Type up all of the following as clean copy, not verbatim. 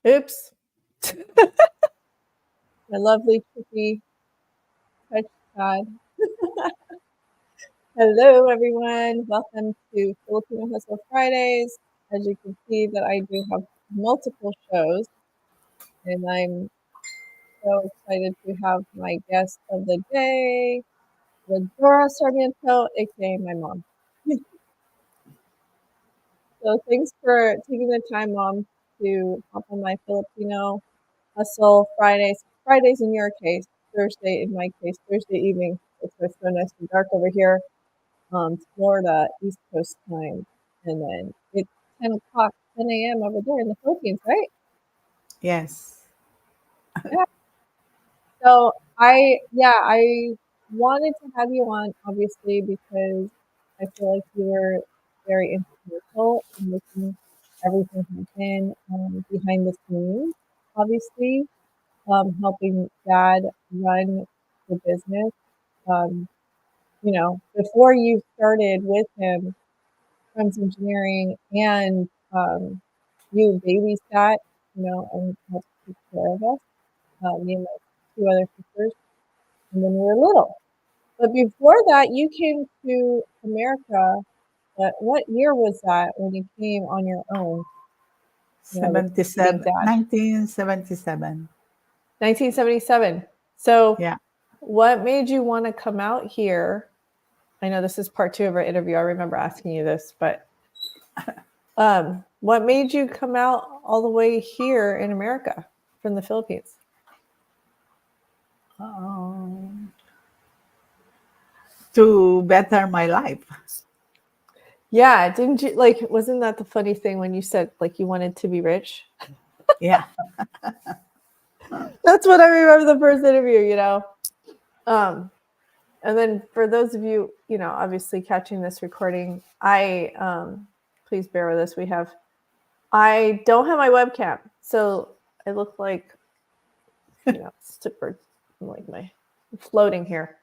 Oops. My lovely chicky touchpad. Hello, everyone. Welcome to Filipino Hustle Fridays. As you can see, that I do have multiple shows, and I'm so excited to have my guest of the day, Dora Sarmiento, aka my mom. So thanks for taking the time, Mom, to hop on my Filipino Hustle Fridays. Fridays in your case, Thursday in my case, Thursday evening. It's so nice and dark over here. Florida, East Coast time. And then it's 10 o'clock, 10 a.m. over there in the Philippines, right? Yes. Yeah. So I wanted to have you on, obviously, because I feel like you were very influential in making everything happen behind the scenes, obviously, helping dad run the business. Um, before you started with him, Crumbs Engineering, and you babysat, and helped take care of us, me and my two other sisters, and when we were little. But before that, you came to America. What year was that when you came on your own? With being 77, dad, 1977. 1977. So, Yeah. what made you want to come out here? I know this is part 2 of our interview. I remember asking you this, but what made you come out all the way here in America from the Philippines? To better my life. Yeah, didn't you wasn't that the funny thing when you said you wanted to be rich? Yeah. That's what I remember the first interview, and then for those of you, obviously catching this recording, please bear with us. I don't have my webcam, so I look like, stipper, like my floating here.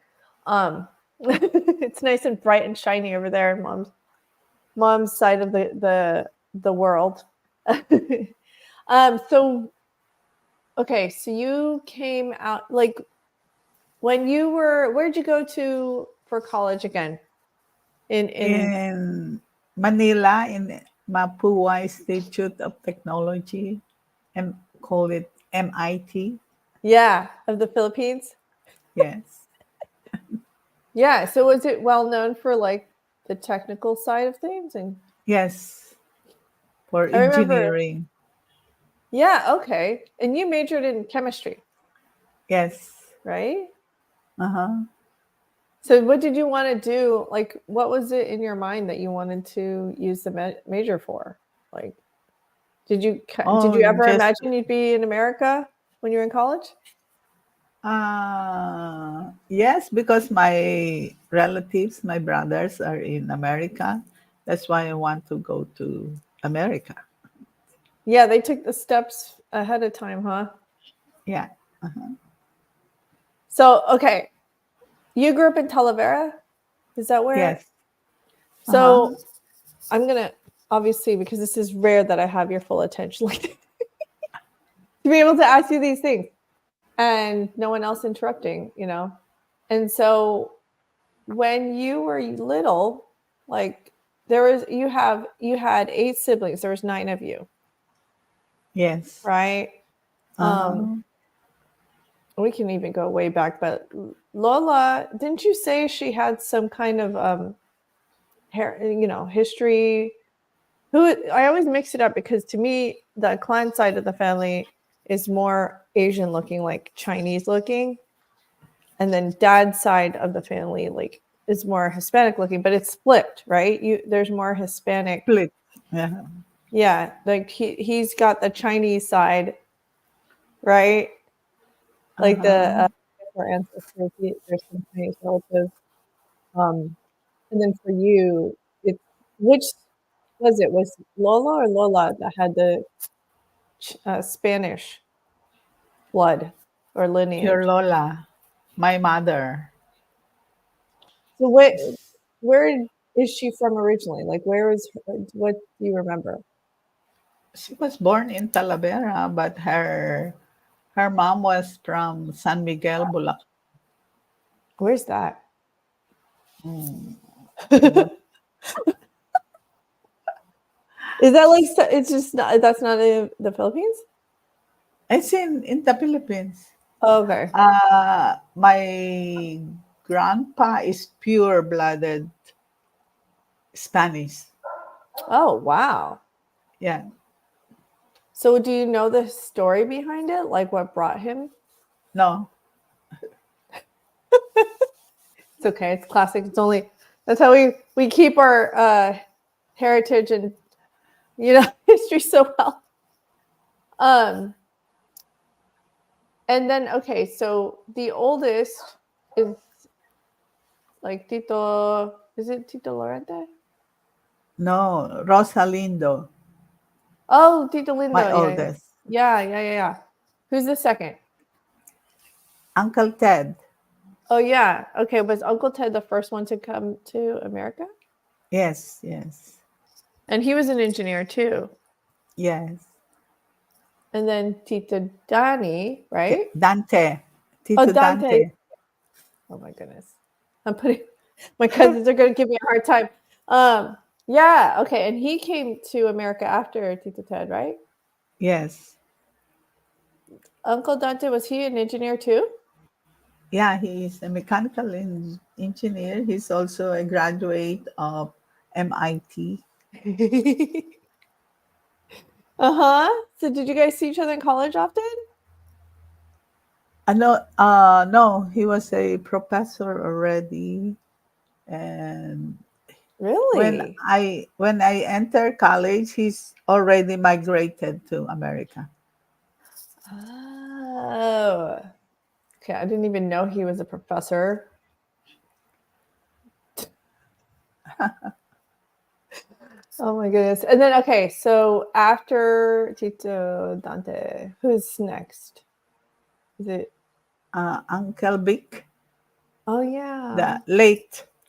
It's nice and bright and shiny over there in mom's side of the world. So okay, so you came out when you were, where'd you go to for college again? In Manila, in Mapua Institute of Technology, and call it MIT. Yeah, of the Philippines. Yes. Yeah. So was it well known for the technical side of things? And Yes. For I remember. engineering. Yeah. Okay. And you majored in chemistry. Yes. Right. Uh-huh. So what did you want to do? What was it in your mind that you wanted to use the major for? Did you ever Just imagine you'd be in America when you were in college? yes, because my relatives, my brothers are in America. That's why I want to go to America. Yeah, they took the steps ahead of time, huh? Yeah. Uh-huh. So, okay, you grew up in Talavera? Is that where? Yes. Uh-huh. So, I'm going to, obviously, because this is rare that I have your full attention, to be able to ask you these things and no one else interrupting, And so, when you were little, you had 8 siblings. There was 9 of you. Yes. Right? Uh-huh. We can even go way back, but Lola, didn't you say she had some kind of history? I always mix it up because to me, the Aclan side of the family is more Asian looking, like Chinese looking, and then dad's side of the family is more Hispanic looking, but it's flipped, right? There's more Hispanic. Split. Yeah. Yeah, he's got the Chinese side, right? Uh-huh. For ancestors, there's some Chinese relatives. And then for you, which was it? Was Lola or Lola that had the Spanish blood or Your lineage? Lola, my mother. So where is she from originally? What do you remember? She was born in Talavera, but her mom was from San Miguel, Bulacan. Where's that? Mm, I'm Is not. that like it's just not that's not in the Philippines? It's in the Philippines. Oh, okay. My grandpa is pure-blooded Spanish. Oh, wow. Yeah. So do you know the story behind it? Like what brought him? No. It's okay. It's classic. It's only that's how we keep our heritage and history so well. Um and then okay, so the oldest is like Tito, is it Tito Lorente? No. Rosalindo, Oh, Tito my Lindo. Yeah. oldest. Yeah. Who's the second? Uncle Ted. Oh yeah. Okay, was Uncle Ted the first one to come to America? Yes, yes, And he was an engineer too. yes. And then Tito Danny, right? Dante. Oh, Tito Dante. Dante. Oh my goodness. I'm putting my cousins are gonna give me a hard time. Yeah, okay. And he came to America after Tito Ted, right? Yes. Uncle Dante, was he an engineer too? Yeah, he is a mechanical engineer. He's also a graduate of MIT. Uh-huh. So did you guys see each other in college often? No, he was a professor already. And Really? when I entered college, he's already migrated to America. Oh. Okay, I didn't even know he was a professor. Oh my goodness. And then okay, so after Tito Dante, who's next? Is it Uncle Vic, Oh yeah. the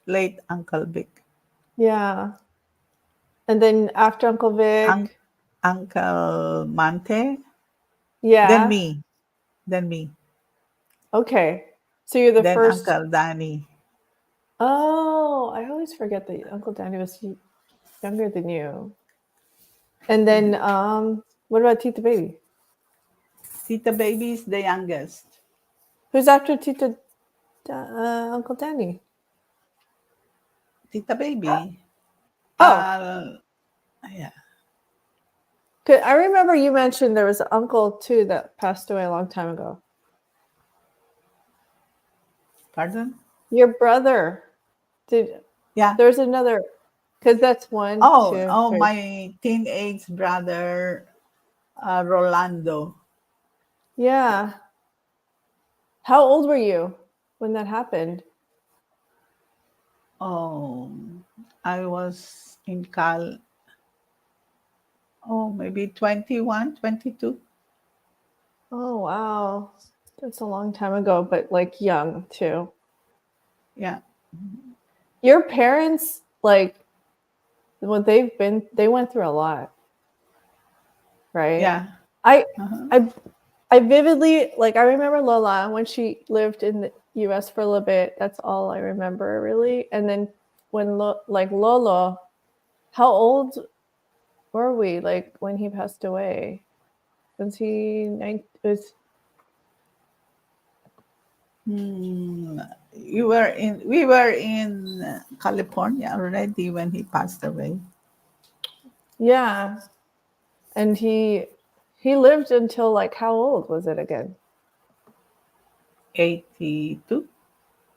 late Uncle Vic. Yeah. And then after Uncle Un- Vic, Uncle Mante, then yeah. me, then me, Okay. So you're the then first. Uncle Danny. Oh, I always forget that Uncle Danny was younger than you. And then what about Tita Baby? Tita Baby is the youngest. Who's after Uncle Danny? Tita Baby. Oh, Uh, yeah. I remember you mentioned there was an uncle too that passed away a long time ago. Pardon? Your brother did. Yeah. There's another because that's one, two, Oh, three. my teenage brother, Rolando. Yeah. How old were you when that happened? Oh, I was in maybe 21, 22. Oh wow. That's a long time ago, but like young too. Yeah, Your parents, like what they went through a lot, right? yeah. I Uh-huh. I I vividly like I remember Lola when she lived in the US for a little bit. That's all I remember really. And then when like Lolo, how old were we like when he passed away? Was he was We were in California already when he passed away. yeah. And he lived until like how old was it again? 82,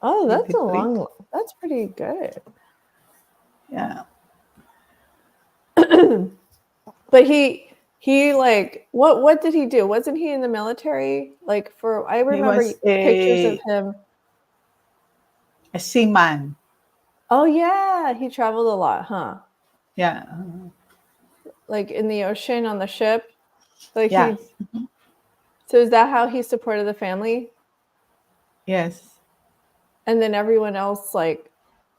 Oh, 83. that's pretty good. Yeah. But he like what did he do? Wasn't he in the military? Like for I He remember was pictures of him. a seaman. Oh yeah, he traveled a lot, huh? Yeah. Like in the ocean on the ship. Like Yeah. so is that how he supported the family? Yes. And then everyone else like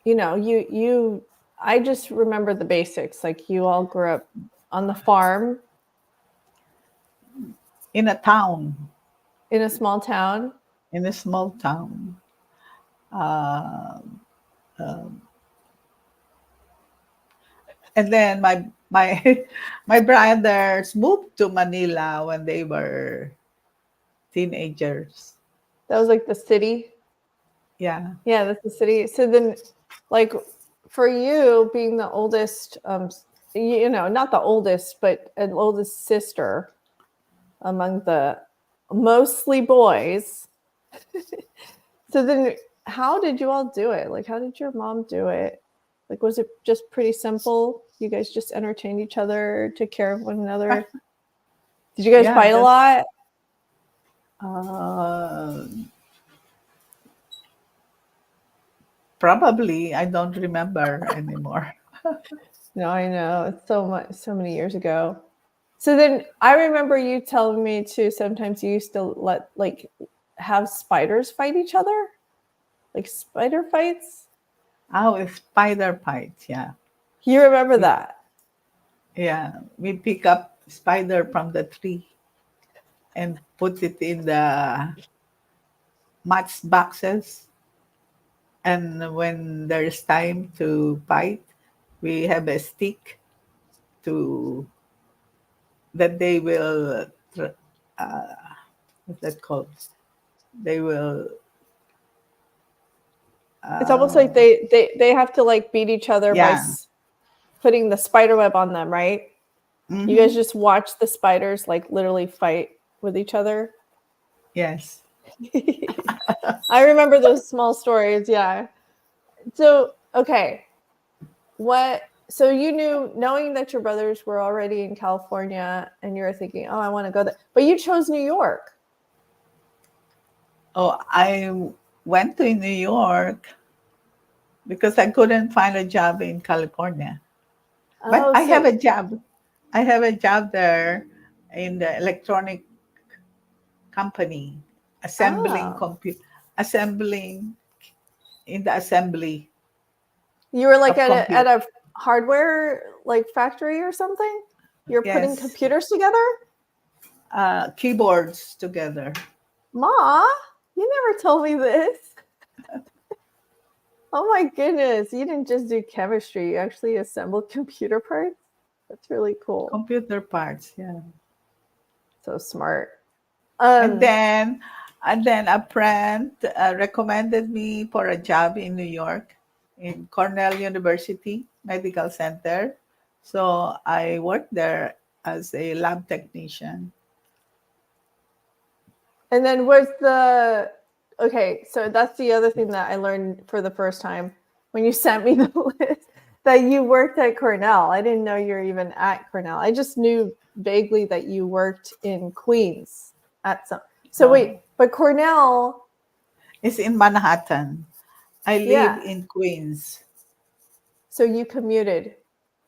you I just remember the basics. Like you all grew up on the farm in a town, in a small town? in a small town. Uh, and then my my brothers moved to Manila when they were teenagers. That was like the city. Yeah. Yeah, that's the city. So then, like, for you being the oldest, not the oldest, but an oldest sister among the mostly boys. So then, how did you all do it? Like, how did your mom do it? Like, was it just pretty simple? You guys just entertained each other, took care of one another. Did you guys Yeah, fight a that's lot? uh, probably I don't remember anymore. No, I know. It's so much, so many years ago. So then I remember you telling me too, sometimes you used to let like have spiders fight each other, like spider fights. Oh, it's spider bites. Yeah, You remember we, that? yeah, we pick up spider from the tree and put it in the match boxes. And when there's time to bite, we have a stick to that they will. Uh, what's that called? They will. It's almost like Uh, they have to like beat each other by yeah. putting the spider web on them, right? You guys Mm-hmm. just watch the spiders like literally fight with each other. Yes. I remember those small stories. Yeah. So okay, what? So you knew, knowing that your brothers were already in California, and you were thinking, "Oh, I want to go there," but you chose New York. Oh, I went to New York because I couldn't find a job in California. But Oh, I have so a job. I have a job there in the electronic company, oh, assembling in the assembly you were like of at compute. a hardware like factory or something. You're putting Yes, computers together. keyboards together. Ma, you never told me this. Oh my goodness, you didn't just do chemistry, you actually assembled computer parts? That's really cool. Computer parts. Yeah, So smart. and Um, then and then a friend recommended me for a job in New York, in Cornell University Medical Center. So I worked there as a lab technician. and then was the okay, so that's the other thing that I learned for the first time when you sent me the list, that you worked at Cornell. I didn't know you were even at Cornell. I just knew vaguely that you worked in Queens at some. So Uh, wait, but Cornell, it's in Manhattan. I live yeah. in Queens. So you commuted,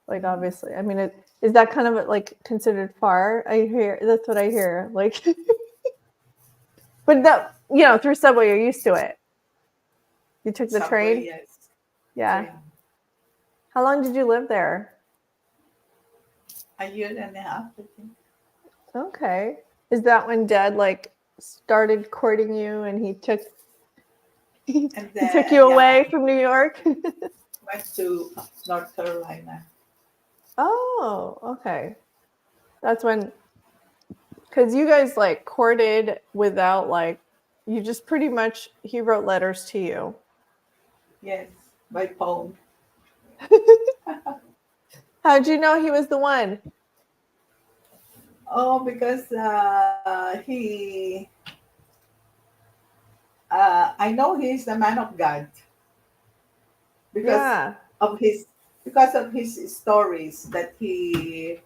like obviously. I mean, is that kind of like considered far? I hear that's what I hear. Like, but that through subway, you're used to it. You took the Subway, train. yes. Yeah. Train. How long did you live there? A year and a half, I think. Okay. Is that when Dad like started courting you and he took he And took then, you yeah, away from New York? went to North Carolina. Oh, okay. That's when, because you guys like courted without like, you just pretty much, he wrote letters to you. Yes, by phone. How'd you know he was the one? Oh, because I know he's a man of God because Yeah. of his because of his stories that he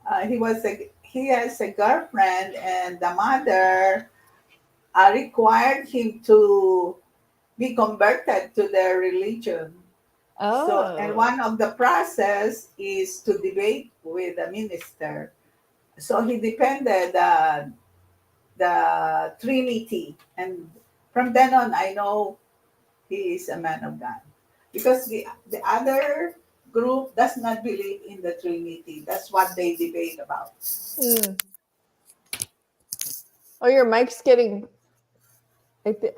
has a girlfriend, and the mother required him to be converted to their religion. So, and Oh. one of the process is to debate with the minister. So he defended the Trinity, and from then on, I know he is a man of God because the other group does not believe in the Trinity. That's what they debate about. Mm. Oh, your mic's getting.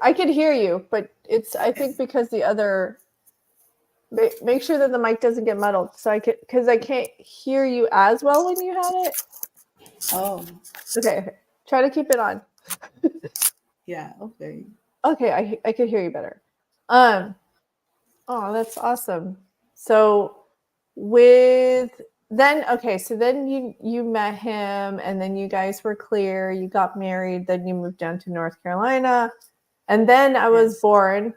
I could hear you, but it's. I think because the other. Make sure that the mic doesn't get muddled, so because I can't hear you as well when you had it. Oh, Okay, try to keep it on. yeah. Okay. Okay, I could hear you better. Um. Oh, that's awesome. So with then okay, so then you met him and then you guys were clear, you got married, then you moved down to North Carolina, and then I was Yes. born.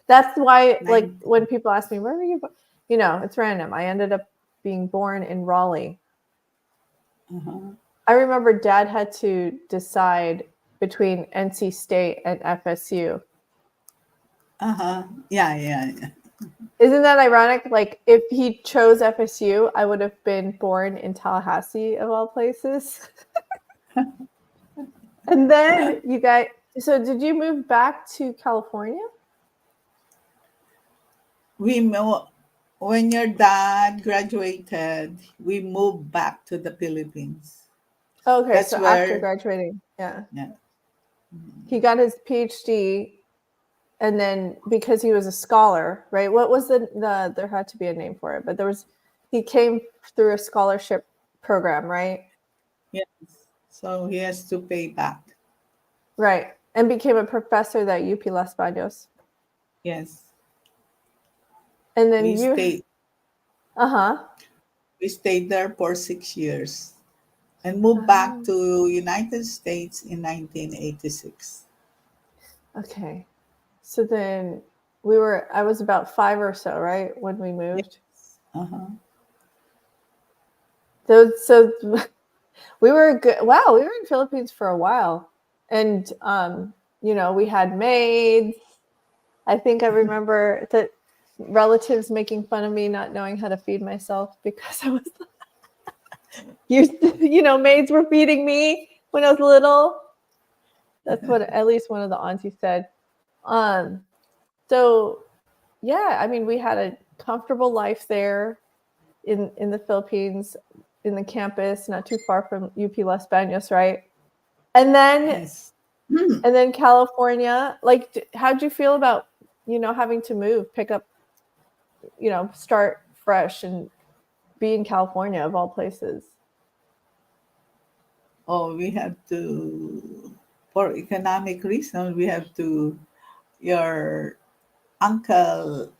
That's why like Nine. when people ask me where were you it's random. I ended up being born in Raleigh. Uh-huh. I remember dad had to decide between NC State and FSU. Uh-huh. Yeah, yeah, yeah. Isn't that ironic? Like, if he chose FSU, I would have been born in Tallahassee, of all places. And then you guys, so did you move back to California? We mo When your dad graduated, we moved back to the Philippines. Okay, That's so after where, graduating, yeah. yeah. He got his PhD, and then because he was a scholar, right? What was there had to be a name for it, but he came through a scholarship program, right? Yes. So he has to pay back. Right. And became a professor at UP Las Baños. Yes. And then We you, stayed uh-huh. we stayed there for 6 years and moved back Oh, to United States in 1986. okay. So then I was about 5 or so, right, when we Yes. moved. Uh-huh. So we were good. Wow, we were in Philippines for a while. And we had maids. I think I remember that relatives making fun of me not knowing how to feed myself because I was maids were feeding me when I was little. That's what at least one of the aunties said. Um, so yeah, I mean, we had a comfortable life there in the Philippines, in the campus, not too far from UP Las Baños, right? And then Yes. California. Like, how'd you feel about having to move, pick up, start fresh, and be in California of all places? Oh, we have to, for economic reason, we have to, your uncle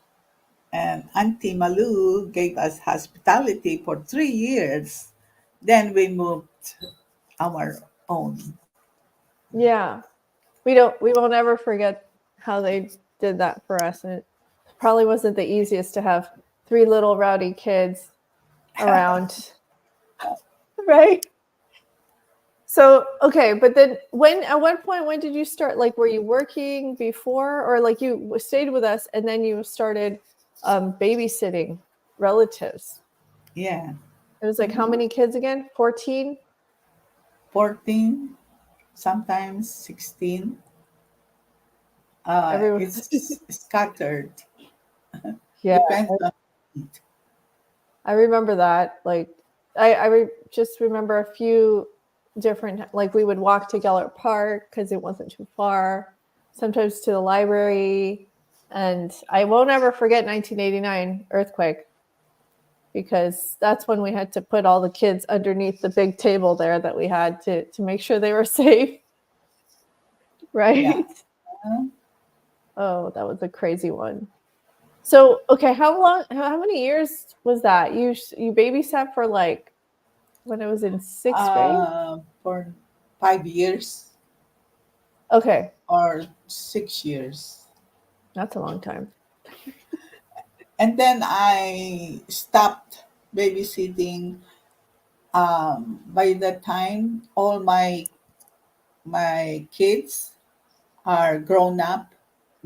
and Auntie Malu gave us hospitality for 3 years. Then we moved our own. Yeah, we won't ever forget how they did that for us, and it probably wasn't the easiest to have 3 little rowdy kids around, right? So, okay, but then at what point, when did you start? Like, were you working before, or like you stayed with us and then you started babysitting relatives? Yeah. It was like, how many kids again? 14? 14, sometimes 16. Everyone. It's scattered. Yeah, Depends on it. I remember that. Like, just remember a few different, like, we would walk to Gellert Park because it wasn't too far, sometimes to the library. And I won't ever forget 1989 earthquake, because that's when we had to put all the kids underneath the big table there that we had to make sure they were safe. Yeah. Right? Oh, that was a crazy one. So, okay, how many years was that? You babysat for, like, when I was in 6th grade? For 5 years Okay, or 6 years. that's a long time. And then I stopped babysitting. By the time all my kids are grown up,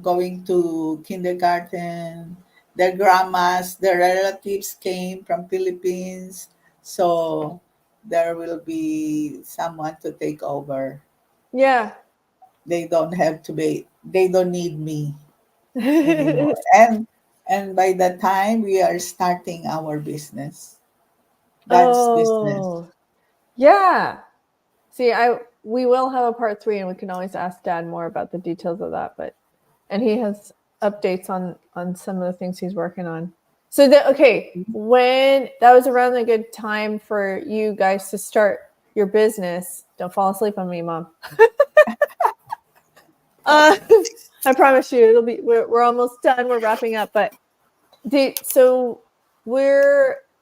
going to kindergarten, their grandmas, their relatives came from Philippines, so there will be someone to take over. Yeah. They don't need me anymore. And by the time we are starting our business, Dad's business. Oh, yeah. See, we will have a part 3, and we can always ask Dad more about the details of that. And he has updates on some of the things he's working on. So when that was around a good time for you guys to start your business. Don't fall asleep on me, Mom. I promise you, we're almost done. We're wrapping up, but so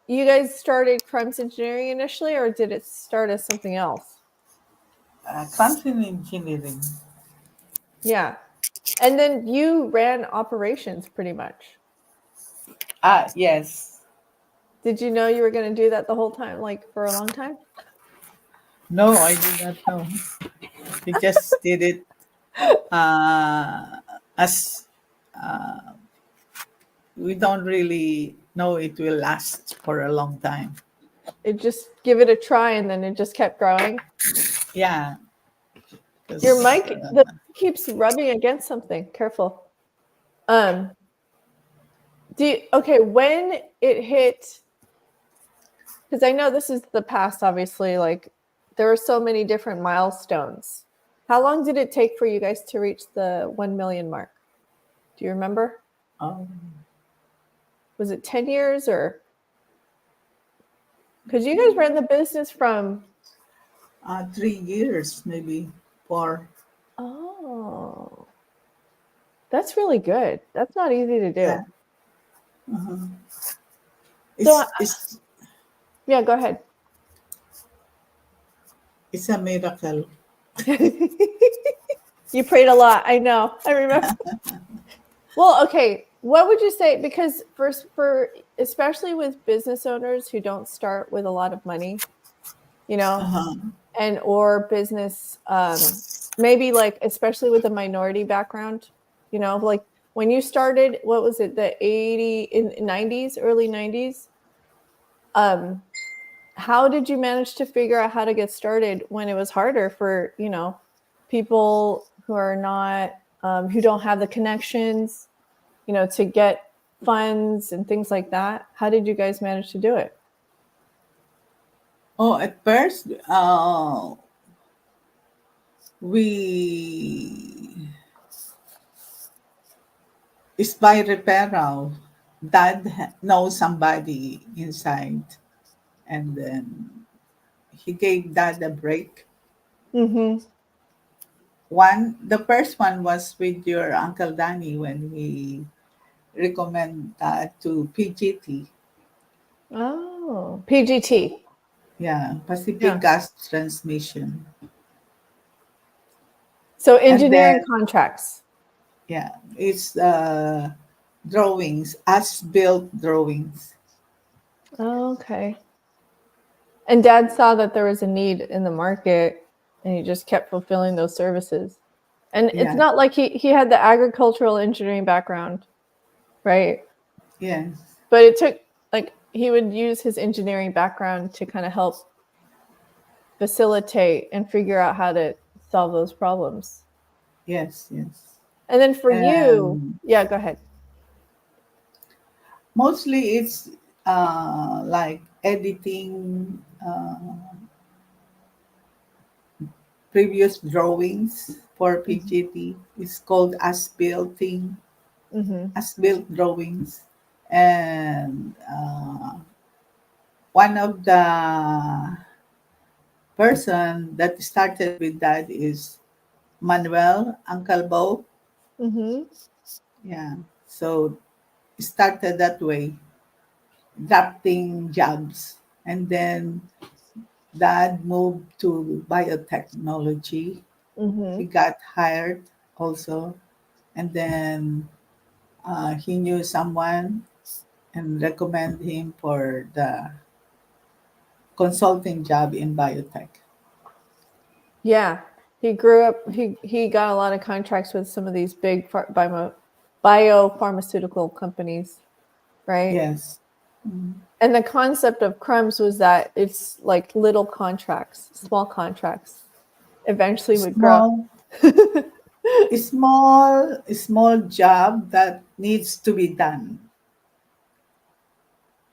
you guys started Crumbs Engineering initially, or did it start as something else? Crumbs Engineering. Yeah. And then you ran operations pretty much. Yes. Did you know you were going to do that the whole time, like for a long time? No, I did not know. We just did it as we don't really know it will last for a long time. It just give it a try, and then it just kept growing. Yeah. Your mic the keeps rubbing against something. Careful. When it hit, because I know this is the past, obviously, like there were so many different milestones. How long did it take for you guys to reach the 1 million mark? Do you remember? Was it 10 years or? Because you guys ran the business from 3 years, maybe 4. Oh, that's really good. That's not easy to do. Yeah. Yeah, go ahead. It's a miracle. You prayed a lot. I know. I remember. Well, okay. What would you say? Because for especially with business owners who don't start with a lot of money, and or business, maybe like especially with a minority background, like when you started, what was it, the early 90s? How did you manage to figure out how to get started when it was harder for, people who are not, who don't have the connections, to get funds and things like that? How did you guys manage to do it? At first, we it's by referral. Dad knows somebody inside, and then he gave Dad a break. Mm-hmm. The first one was with your Uncle Danny when he recommend that to PGT. Oh, PGT. Yeah, Pacific Yeah. Gas Transmission. So And engineering then, contracts. yeah, it's drawings, as-built drawings. Oh, okay. And Dad saw that there was a need in the market, and he just kept fulfilling those services. And it's Yeah, not like he had the agricultural engineering background, right? yes, But it took, like, he would use his engineering background to kind of help facilitate and figure out how to solve those problems. yes, yes. And then for you, And yeah, go ahead. mostly it's like editing previous drawings for Mm-hmm. PGT. It's called as-builting, Mm-hmm. as-built drawings. And one of the person that started with that is Manuel, Uncle Bo. Mm-hmm. Yeah. So it started that way, drafting jobs. And then Dad moved to biotechnology. Mm-hmm. He got hired also. And then he knew someone and recommended him for the consulting job in biotech. Yeah, he grew up. He got a lot of contracts with some of these big biopharmaceutical companies, right? Yes. And the concept of crumbs was that it's like little contracts, small contracts, eventually would grow. Small, small job that needs to be done.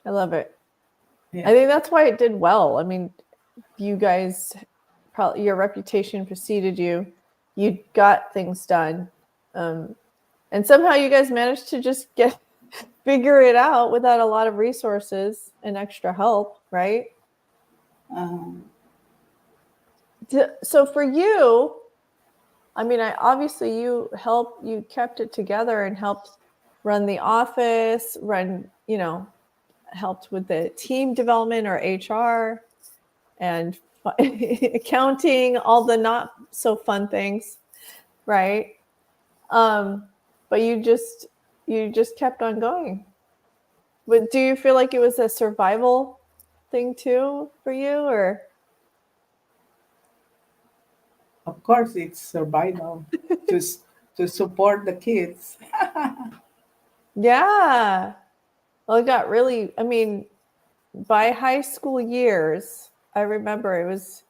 I love it. I Yeah. think that's why it did well. I mean, you guys probably your reputation preceded you. You got things done. And somehow you guys managed to just figure it out without a lot of resources and extra help, right? Um, So for you, I mean, obviously you kept it together and helped run the office, helped with the team development or HR and accounting, all the not so fun things, right? But you just kept on going. But do you feel like it was a survival thing too for you, or? of course, it's survival to to support the kids. Yeah. Well, it got really, I mean, by high school years, I remember it was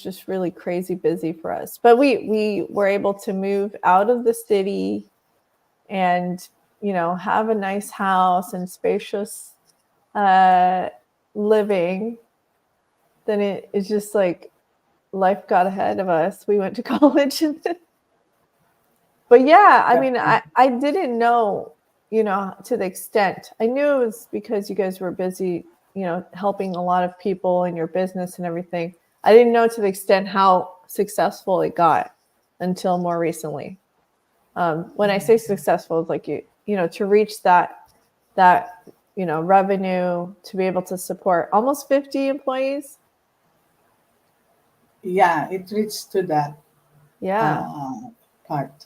just really crazy busy for us. But we were able to move out of the city and, have a nice house and spacious living. Then it's just like life got ahead of us. We went to college. But yeah, I mean, I didn't know, to the extent. I knew it was because you guys were busy, helping a lot of people in your business and everything. I didn't know to the extent how successful it got until more recently. When I say successful, it's like to reach that revenue, to be able to support almost 50 employees. Yeah, it reached to that Yeah. part.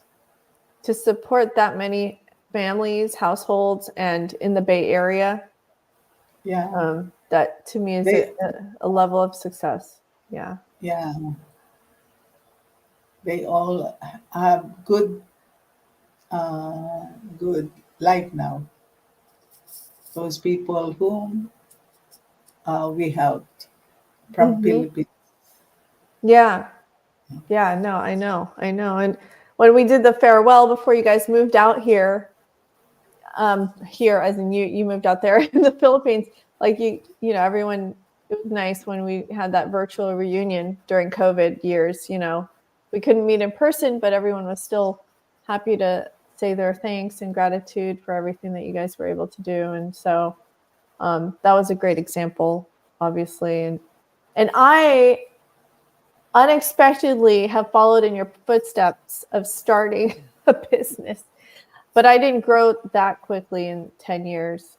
To support that many families, households, and in the Bay Area, Yeah, that to me is they a level of success. Yeah. yeah they all have good life now. Those people whom we helped from Mm-hmm. Philippines. Yeah. Yeah. No, I know. And when we did the farewell before you guys moved out here, here as in you moved out there in the Philippines, like everyone, it was nice when we had that virtual reunion during COVID years. We couldn't meet in person, but everyone was still happy to say their thanks and gratitude for everything that you guys were able to do. And so that was a great example, obviously. And I unexpectedly have followed in your footsteps of starting a business, but I didn't grow that quickly in 10 years.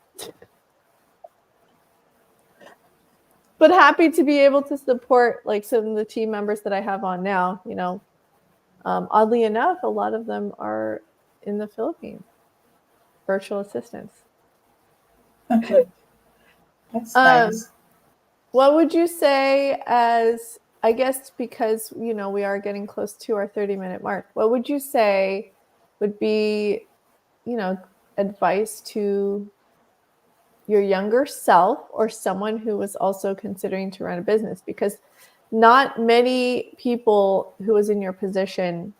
But happy to be able to support like some of the team members that I have on now. Oddly enough, a lot of them are in the Philippines, virtual assistants. That's Um, nice. what would you say as, I guess, because, we are getting close to our 30-minute mark, what would you say would be, advice to your younger self or someone who was also considering to run a business? Because not many people who was in your position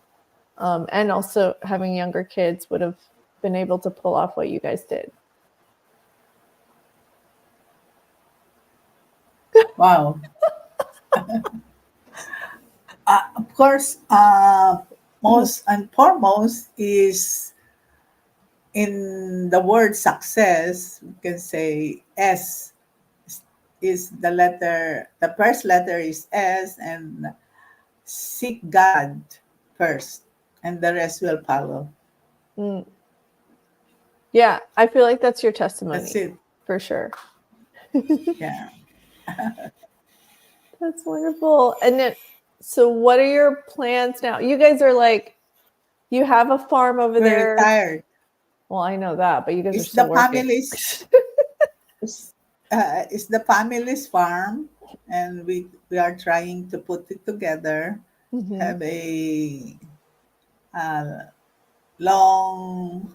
and also having younger kids would have been able to pull off what you guys did. Wow. Of course, most and foremost is in the word success. We can say S is the first letter is S, and seek God first, and the rest will follow. Mm. Yeah, I feel like that's your That's testimony it. for sure. Yeah. That's wonderful. And then, so what are your plans now? You guys are like, you have a farm over We're there. retired. Well, I know that, but you guys are It's still the working. family's it's the family's farm, and we are trying to put it together, Mm-hmm. have uh, long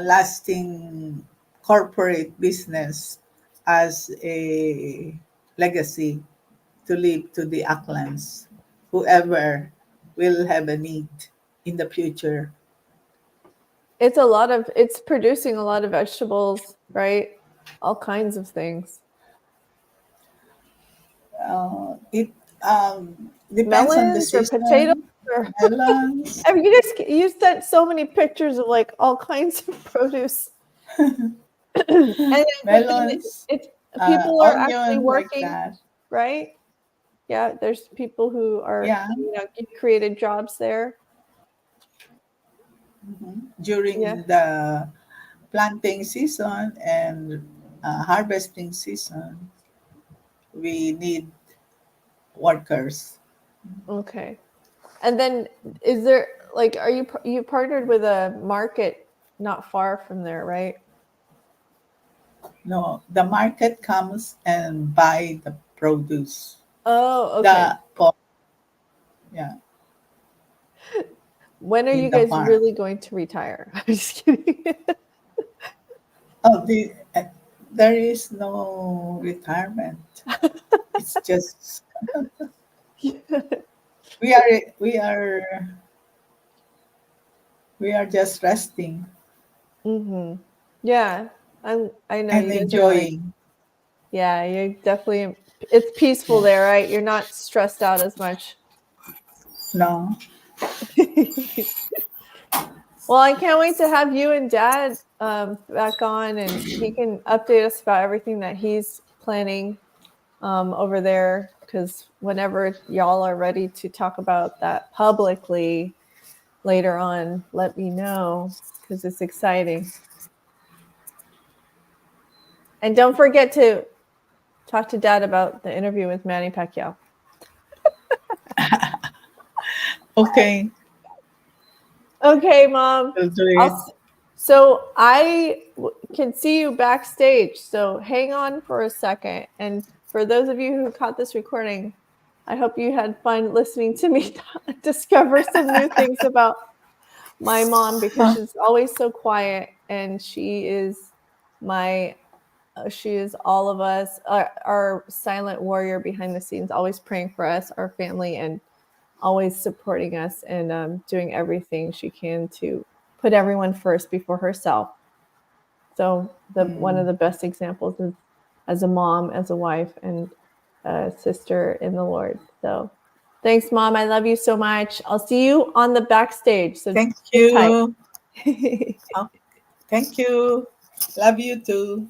lasting corporate business as a legacy to leave to the Aclans, whoever will have a need in the future. It's producing a lot of vegetables, right? All kinds of things. It Depends on the Melons or potatoes? season. Or Melons, I mean, you sent so many pictures of like all kinds of produce. But then melons, it's people are actually onion, like working, that. right? Yeah, there's people who are, Yeah. get created jobs there. Yeah. During the planting season and harvesting season, we need workers. Okay. And then is there like are you partnered with a market not far from there, right? No, the market comes and buy the produce. Oh, okay. The po- yeah, When are in you the guys farm. really going to retire? I'm just kidding. Oh, there is no retirement. It's just we are we are we are just resting Mhm. Yeah. I know and you guys are like, enjoying. yeah, you definitely it's peaceful Yeah. there, right? You're not stressed out as much. No. Well, I can't wait to have you and Dad back on, and he can update us about everything that he's planning over there. Because whenever y'all are ready to talk about that publicly later on, let me know because it's exciting. And don't forget to talk to Dad about the interview with Manny Pacquiao. Okay. Okay, Mom. We'll do I'll. it. So can see you backstage. So hang on for a second. And for those of you who caught this recording, I hope you had fun listening to me discover some new things about my mom because she's always so quiet and my she is all of us, our silent warrior behind the scenes, always praying for us, our family, and always supporting us and doing everything she can to put everyone first before herself. So one of Mm. the best examples is as a mom, as a wife, and a sister in the Lord. So thanks, Mom. I love you so much. I'll see you on the backstage. So Thank hang tight. you. Oh, thank you. Love you too.